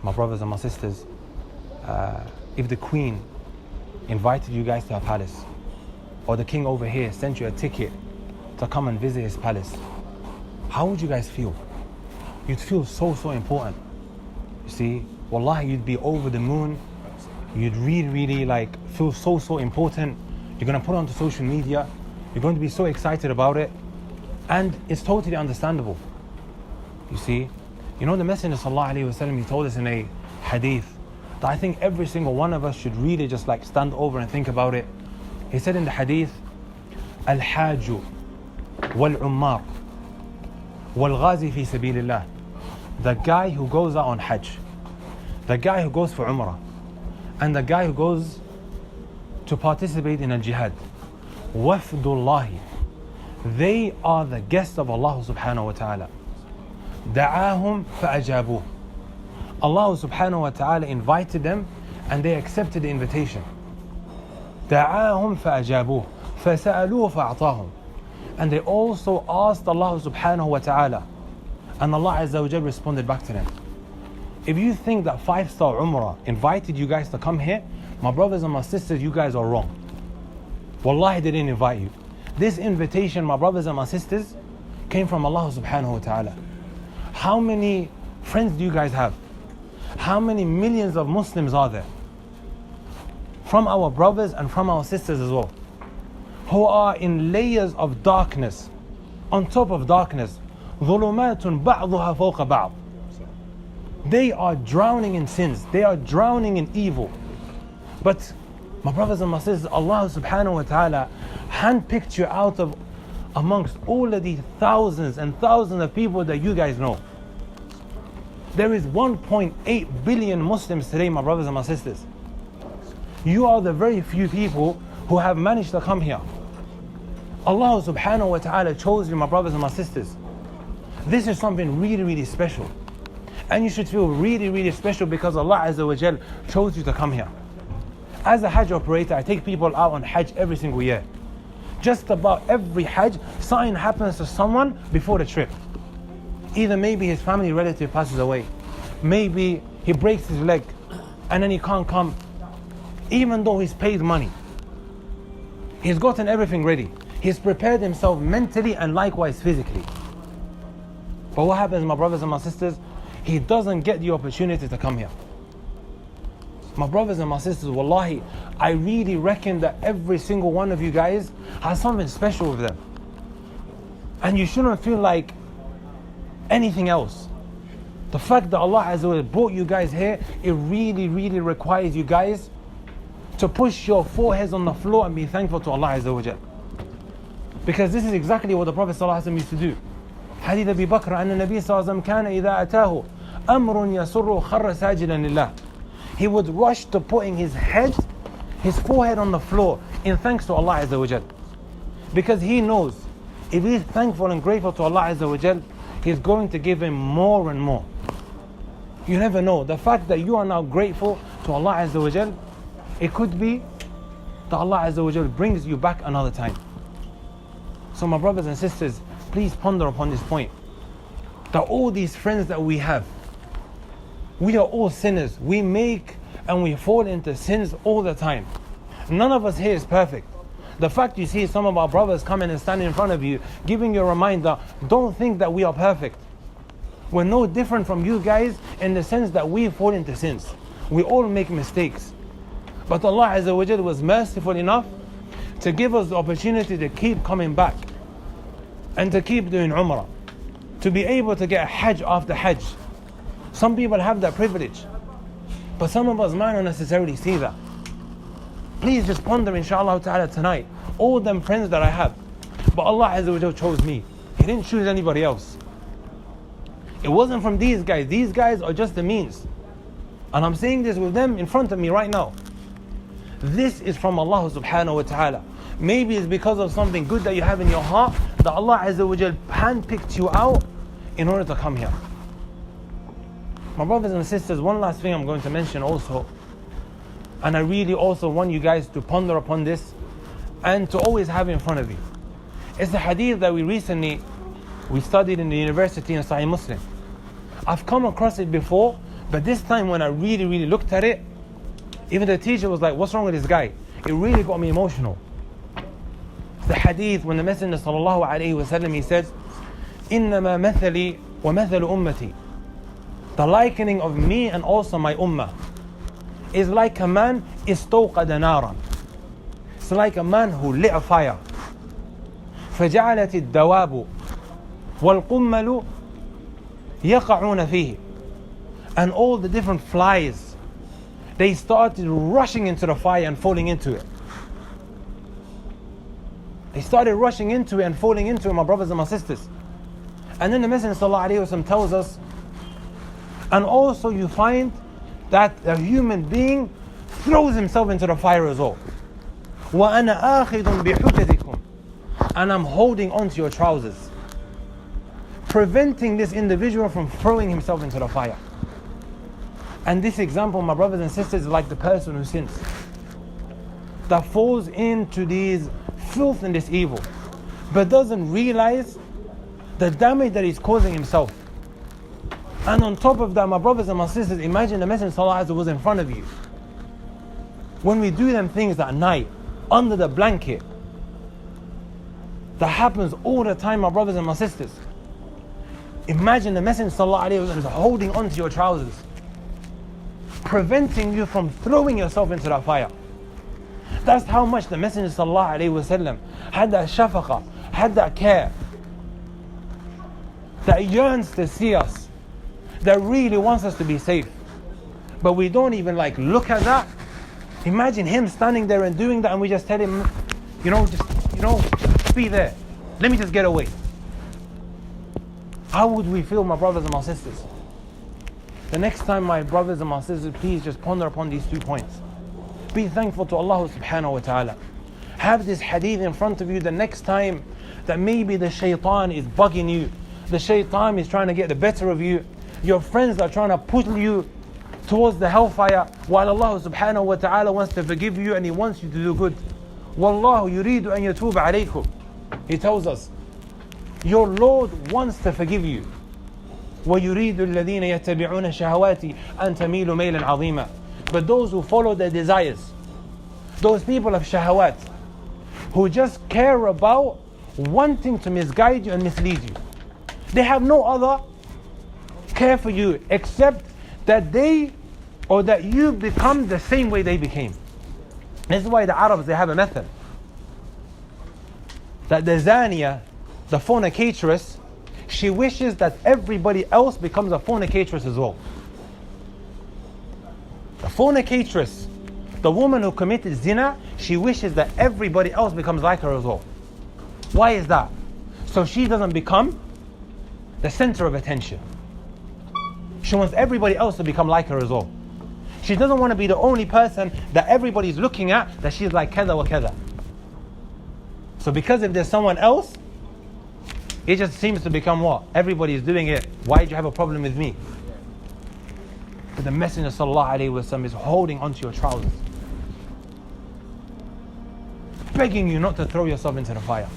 My brothers and my sisters, if the Queen invited you guys to her palace, or the king over here sent you a ticket to come and visit his palace, how would you guys feel? You'd feel so important. You see, wallahi, you'd be over the moon. You'd really like feel so important. You're going to put it onto social media. You're going to be so excited about it. And it's totally understandable. You see, you know, the Messenger sallallahu alaihi wasallam, he told us in a hadith that I think every single one of us should really just like stand over and think about it. He said in the hadith, Al-Hajju wal-Ummar wal-Ghazi fi sabilillah. The guy who goes out on Hajj, the guy who goes for Umrah, and the guy who goes to participate in a jihad. Wafdullahi. They are the guests of Allah subhanahu wa ta'ala. Da'ahum fa'ajabuh. Allah subhanahu wa ta'ala invited them and they accepted the invitation. Da'ahum fa'ajabuh. Fasa'aluhu fa'atahum. And they also asked Allah subhanahu wa ta'ala. And Allah Azza wa Jal responded back to them. If you think that 5-star Umrah invited you guys to come here, my brothers and my sisters, you guys are wrong. Wallahi, they didn't invite you. This invitation, my brothers and my sisters, came from Allah subhanahu wa ta'ala. How many friends do you guys have? How many millions of Muslims are there? From our brothers and from our sisters as well, who are in layers of darkness, on top of darkness. ظُلُمَاتٌ بَعْضُهَا فَوْقَ بَعْضٍ. They are drowning in sins. They are drowning in evil. But my brothers and my sisters, Allah subhanahu wa ta'ala handpicked you out of amongst all of these thousands and thousands of people that you guys know. There is 1.8 billion Muslims today, my brothers and my sisters. You are the very few people who have managed to come here. Allah subhanahu wa ta'ala chose you, my brothers and my sisters. This is something really special. And you should feel really special because Allah Azza wa Jal chose you to come here. As a Hajj operator, I take people out on Hajj every single year. Just about every Hajj, something happens to someone before the trip. Either maybe his family relative passes away, maybe he breaks his leg and then he can't come, even though he's paid money. He's gotten everything ready. He's prepared himself mentally and likewise physically. But what happens, my brothers and my sisters? He doesn't get the opportunity to come here. My brothers and my sisters, wallahi, I really reckon that every single one of you guys has something special with them. And you shouldn't feel like anything else. The fact that Allah Azza wa Jalla brought you guys here, it really requires you guys to push your foreheads on the floor and be thankful to Allah Azza wa Jalla. Because this is exactly what the Prophet ﷺ used to do. Hadith Abi Bakr, أن النبي صلى الله عليه وسلم كان إذا أتاه أمر يسر خر ساجدا لله. He would rush to putting his forehead on the floor in thanks to Allah Azza wa Jal. Because he knows if he's thankful and grateful to Allah Azza wa Jal, He's going to give him more and more. You never know. The fact that you are now grateful to Allah Azza wa Jal, it could be that Allah Azza wa Jal brings you back another time. So my brothers and sisters, please ponder upon this point. That all these friends that we have, we are all sinners. We make and we fall into sins all the time. None of us here is perfect. The fact you see some of our brothers coming and standing in front of you, giving you a reminder, don't think that we are perfect. We're no different from you guys in the sense that we fall into sins. We all make mistakes. But Allah Azza wa Jalla was merciful enough to give us the opportunity to keep coming back and to keep doing Umrah, to be able to get Hajj after Hajj. Some people have that privilege, but some of us might not necessarily see that. Please just ponder, inshallah ta'ala, tonight, all them friends that I have. But Allah Azza wa Jalla chose me. He didn't choose anybody else. It wasn't from these guys. These guys are just the means. And I'm saying this with them in front of me right now. This is from Allah subhanahu wa ta'ala. Maybe it's because of something good that you have in your heart that Allah Azza wa Jalla handpicked you out in order to come here. My brothers and sisters, one last thing I'm going to mention also, and I really also want you guys to ponder upon this and to always have it in front of you. It's the hadith that we studied in the university in Sahih Muslim. I've come across it before, But this time when I really looked at it, even the teacher was like, what's wrong with this guy? It really got me emotional. The hadith, when the Messenger sallallahu alayhi wa sallam, he says, إِنَّمَا مَثَلِي وَمَثَلُ أُمَّتِي. The likening of me and also my ummah is like a man استوقد نارا. It's like a man who lit a fire. فجعلت الدواب والقمل يقعون فيه. And all the different flies, they started rushing into the fire and falling into it. They started rushing into it and falling into it, my brothers and my sisters. And then the Messenger sallallahu alaihi wasallam tells us, and also you find that a human being throws himself into the fire as well. وَأَنَا آخِذٌ بِحُجَتِكُمْ. And I'm holding onto your trousers, preventing this individual from throwing himself into the fire. And this example, my brothers and sisters, is like the person who sins, that falls into these filth and this evil, but doesn't realize the damage that he's causing himself. And on top of that, my brothers and my sisters, imagine the Messenger sallallahu alaihi wasallam was in front of you. When we do them things at night, under the blanket, that happens all the time, my brothers and my sisters. Imagine the Messenger sallallahu alaihi wasallam is holding onto your trousers, preventing you from throwing yourself into that fire. That's how much the Messenger sallallahu alaihi wasallam had that shafaqah, had that care, that yearns to see us, that really wants us to be safe. But we don't even look at that. Imagine him standing there and doing that, and we just tell him, just be there. Let me just get away. How would we feel, my brothers and my sisters? The next time, my brothers and my sisters, please just ponder upon these 2 points. Be thankful to Allah subhanahu wa ta'ala. Have this hadith in front of you the next time that maybe the shaitan is bugging you. The shaitan is trying to get the better of you. Your friends are trying to pull you towards the hellfire, while Allah subhanahu wa ta'ala wants to forgive you and He wants you to do good. Wallahu yuridu an yatuba alaykum. He tells us, your Lord wants to forgive you. وَيُرِيدُ الَّذِينَ يَتَّبِعُونَ الشَّهَوَاتِ أَن تَمِيلُ مَيْلًا عَظِيمًا. But those who follow their desires, those people of shahawat, who just care about wanting to misguide you and mislead you. They have no other care for you except that that you become the same way they became. This is why the Arabs, they have a method that the zaniya, the fornicatress, she wishes that everybody else becomes a fornicatress as well. The fornicatress, the woman who committed zina, she wishes that everybody else becomes like her as well. Why is that? So she doesn't become the center of attention. She wants everybody else to become like her as well. She doesn't want to be the only person that everybody's looking at, that she's like kada wa kada. So because if there's someone else, it just seems to become what? Everybody is doing it. Why do you have a problem with me? But the Messenger sallallahu alaihi wasallam is holding onto your trousers, begging you not to throw yourself into the fire.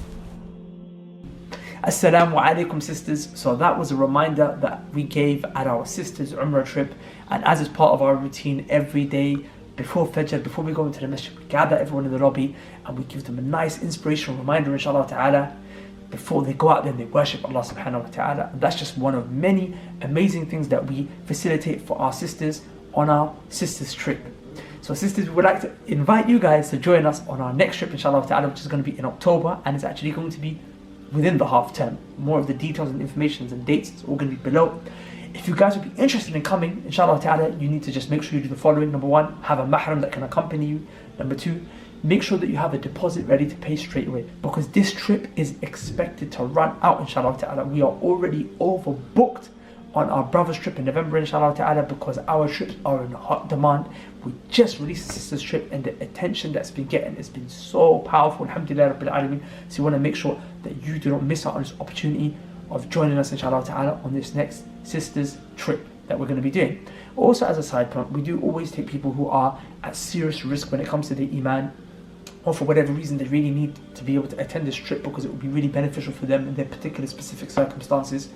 Assalamu alaikum, sisters. So that was a reminder that we gave at our sisters' Umrah trip, and as is part of our routine every day before Fajr, before we go into the masjid, we gather everyone in the lobby and we give them a nice inspirational reminder, inshallah ta'ala, before they go out there and they worship Allah subhanahu wa ta'ala. And that's just one of many amazing things that we facilitate for our sisters on our sisters trip. So sisters, we would like to invite you guys to join us on our next trip, inshallah ta'ala, which is going to be in October, and it's actually going to be within the half term. More of the details and information and dates is all going to be below. If you guys would be interested in coming, inshallah ta'ala, you need to just make sure you do the following. Number 1, have a mahram that can accompany you. Number 2, make sure that you have a deposit ready to pay straight away, because this trip is expected to run out, inshallah ta'ala. We are already overbooked on our brother's trip in November, inshallah ta'ala, because our trips are in hot demand. We just released the sisters trip, and the attention that's been getting has been so powerful, alhamdulillah rabbil alameen. So you want to make sure that you do not miss out on this opportunity of joining us, inshallah ta'ala, on this next sisters trip that we're going to be doing. Also, as a side point, we do always take people who are at serious risk when it comes to their iman, or for whatever reason they really need to be able to attend this trip because it would be really beneficial for them in their particular specific circumstances.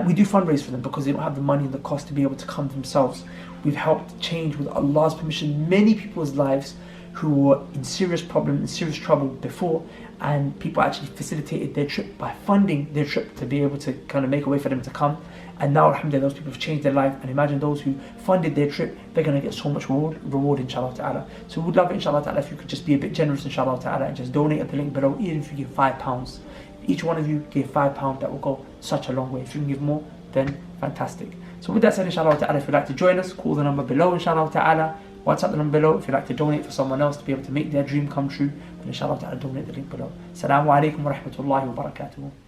We do fundraise for them because they don't have the money and the cost to be able to come themselves. We've helped change, with Allah's permission, many people's lives who were in serious problem, in serious trouble before, and people actually facilitated their trip by funding their trip to be able to kind of make a way for them to come. And now, alhamdulillah, those people have changed their life. And imagine those who funded their trip, they're going to get so much reward inshallah ta'ala. So we'd love it inshallah ta'ala if you could just be a bit generous inshallah ta'ala and just donate at the link below, even if you give £5. If each one of you gave £5, that will go such a long way. If you can give more, then fantastic. So with that said, inshallah ta'ala, if you'd like to join us, call the number below inshallah ta'ala. WhatsApp the number below if you'd like to donate for someone else to be able to make their dream come true. And inshallah ta'ala, donate the link below. Assalamu alaikum wa rahmatullahi wa barakatuh.